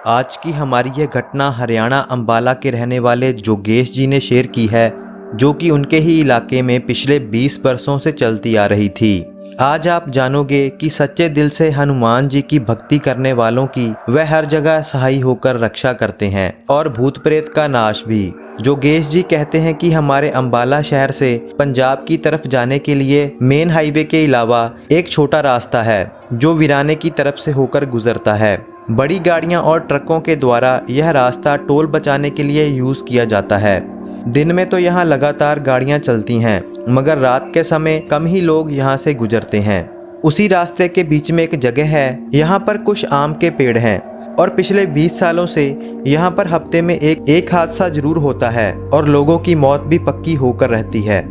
आज की हमारी यह घटना हरियाणा अंबाला के रहने वाले जोगेश जी ने शेयर की है, जो कि उनके ही इलाके में पिछले 20 वर्षों से चलती आ रही थी। आज आप जानोगे कि सच्चे दिल से हनुमान जी की भक्ति करने वालों की वह हर जगह सहाय होकर रक्षा करते हैं और भूत प्रेत का नाश भी। जोगेश जी कहते हैं कि हमारे अंबाला शहर से पंजाब की तरफ जाने के लिए मेन हाईवे के अलावा एक छोटा रास्ता है जो वीराने की तरफ से होकर गुजरता है। बड़ी गाड़ियां और ट्रकों के द्वारा यह रास्ता टोल बचाने के लिए यूज़ किया जाता है। दिन में तो यहाँ लगातार गाड़ियाँ चलती हैं, मगर रात के समय कम ही लोग यहाँ से गुजरते हैं। उसी रास्ते के बीच में एक जगह है, यहाँ पर कुछ आम के पेड़ हैं और पिछले 20 सालों से यहाँ पर हफ्ते में एक हादसा जरूर होता है और लोगों की मौत भी पक्की होकर रहती है।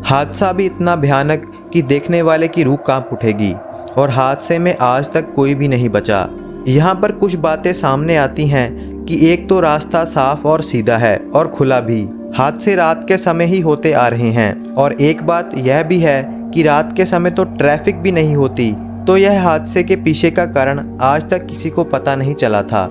हादसा भी इतना भयानक कि देखने वाले की रूह कांप उठेगी और हादसे में आज तक कोई भी नहीं बचा। यहाँ पर कुछ बातें सामने आती हैं कि एक तो रास्ता साफ और सीधा है और खुला भी, हादसे रात के समय ही होते आ रहे हैं, और एक बात यह भी है कि रात के समय तो ट्रैफिक भी नहीं होती। तो यह हादसे के पीछे का कारण आज तक किसी को पता नहीं चला था।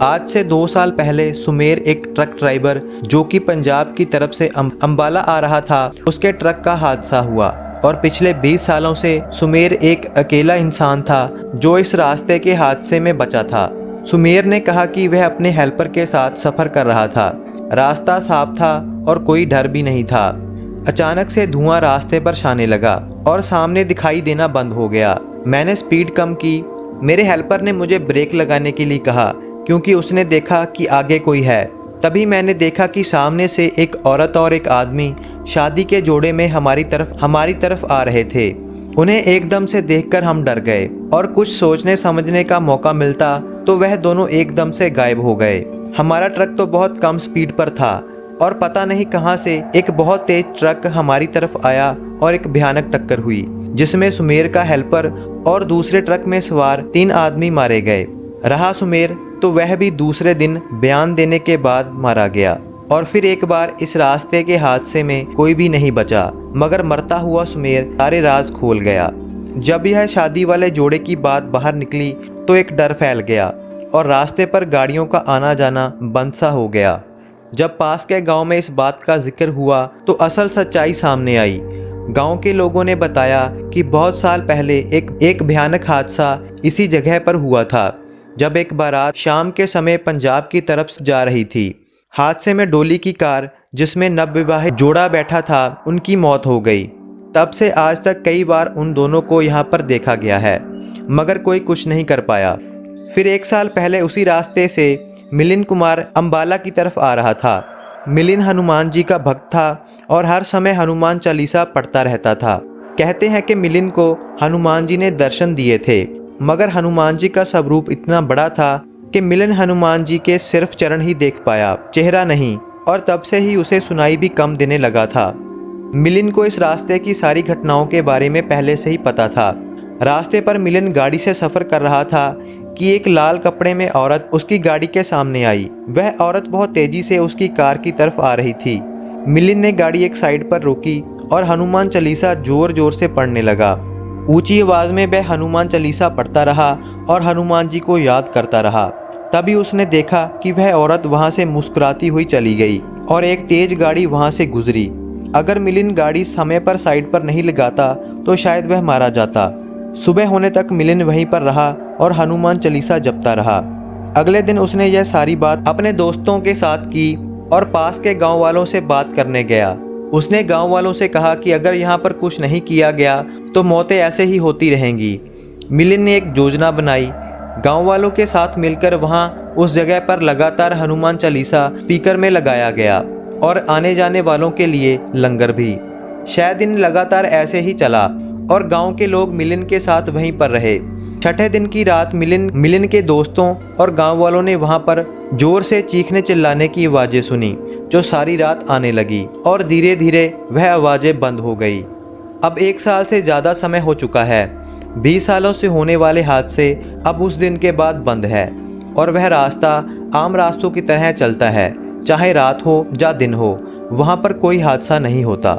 आज से 2 साल पहले सुमेर एक ट्रक ड्राइवर जो कि पंजाब की तरफ से अंबाला आ रहा था, उसके ट्रक का हादसा हुआ और पिछले 20 सालों से सुमेर एक अकेला इंसान था जो इस रास्ते के हादसे में बचा था। सुमेर ने कहा कि वह अपने हेल्पर के साथ सफ़र कर रहा था। रास्ता साफ था और कोई डर भी नहीं था। अचानक से धुआं रास्ते पर छाने लगा और सामने दिखाई देना बंद हो गया। मैंने स्पीड कम की। मेरे हेल्पर ने मुझे ब्रेक लगाने के लिए कहा क्योंकि उसने देखा कि आगे कोई है। तभी मैंने देखा कि सामने से एक औरत और एक आदमी शादी के जोड़े में हमारी तरफ आ रहे थे। उन्हें एकदम से देखकर हम डर गए और कुछ सोचने समझने का मौका मिलता तो वह दोनों एकदम से गायब हो गए। हमारा ट्रक तो बहुत कम स्पीड पर था और पता नहीं कहां से एक बहुत तेज ट्रक हमारी तरफ आया और एक भयानक टक्कर हुई जिसमें सुमेर का हेल्पर और दूसरे ट्रक में सवार 3 आदमी मारे गए। रहा सुमेर तो वह भी दूसरे दिन बयान देने के बाद मारा गया। और फिर एक बार इस रास्ते के हादसे में कोई भी नहीं बचा, मगर मरता हुआ सुमेर सारे राज खोल गया। जब यह शादी वाले जोड़े की बात बाहर निकली तो एक डर फैल गया और रास्ते पर गाड़ियों का आना जाना बंद सा हो गया। जब पास के गांव में इस बात का जिक्र हुआ तो असल सच्चाई सामने आई। गांव के लोगों ने बताया कि बहुत साल पहले एक भयानक हादसा इसी जगह पर हुआ था, जब एक बारात शाम के समय पंजाब की तरफ जा रही थी। हादसे में डोली की कार जिसमें नवविवाहित जोड़ा बैठा था, उनकी मौत हो गई। तब से आज तक कई बार उन दोनों को यहाँ पर देखा गया है, मगर कोई कुछ नहीं कर पाया। फिर 1 साल पहले उसी रास्ते से मिलिंद कुमार अंबाला की तरफ आ रहा था। मिलिंद हनुमान जी का भक्त था और हर समय हनुमान चालीसा पढ़ता रहता था। कहते हैं कि मिलिंद को हनुमान जी ने दर्शन दिए थे, मगर हनुमान जी का स्वरूप इतना बड़ा था कि मिलिंद हनुमान जी के सिर्फ चरण ही देख पाया, चेहरा नहीं, और तब से ही उसे सुनाई भी कम देने लगा था। मिलिंद को इस रास्ते की सारी घटनाओं के बारे में पहले से ही पता था। रास्ते पर मिलिंद गाड़ी से सफ़र कर रहा था कि एक लाल कपड़े में औरत उसकी गाड़ी के सामने आई। वह औरत बहुत तेज़ी से उसकी कार की तरफ आ रही थी। मिलिंद ने गाड़ी एक साइड पर रोकी और हनुमान चालीसा जोर जोर से पढ़ने लगा। ऊंची आवाज़ में वह हनुमान चालीसा पढ़ता रहा और हनुमान जी को याद करता रहा। तभी उसने देखा कि वह औरत वहां से मुस्कुराती हुई चली गई और एक तेज गाड़ी वहां से गुजरी। अगर मिलिंद गाड़ी समय पर साइड पर नहीं लगाता तो शायद वह मारा जाता। सुबह होने तक मिलिंद वहीं पर रहा और हनुमान चालीसा जपता रहा। अगले दिन उसने यह सारी बात अपने दोस्तों के साथ की और पास के गाँव वालों से बात करने गया। उसने गाँव वालों से कहा कि अगर यहाँ पर कुछ नहीं किया गया तो मौतें ऐसे ही होती रहेंगी। मिलिंद ने एक योजना बनाई। गांव वालों के साथ मिलकर वहां उस जगह पर लगातार हनुमान चालीसा स्पीकर में लगाया गया और आने जाने वालों के लिए लंगर भी। शायद दिन लगातार ऐसे ही चला और गांव के लोग मिलिंद के साथ वहीं पर रहे। छठे दिन की रात मिलिंद के दोस्तों और गांव वालों ने वहां पर जोर से चीखने चिल्लाने की आवाज़ें सुनी जो सारी रात आने लगी और धीरे धीरे वह आवाज़ें बंद हो गई। अब 1 साल से ज़्यादा समय हो चुका है। 20 सालों से होने वाले हादसे अब उस दिन के बाद बंद है और वह रास्ता आम रास्तों की तरह चलता है। चाहे रात हो या दिन हो, वहाँ पर कोई हादसा नहीं होता।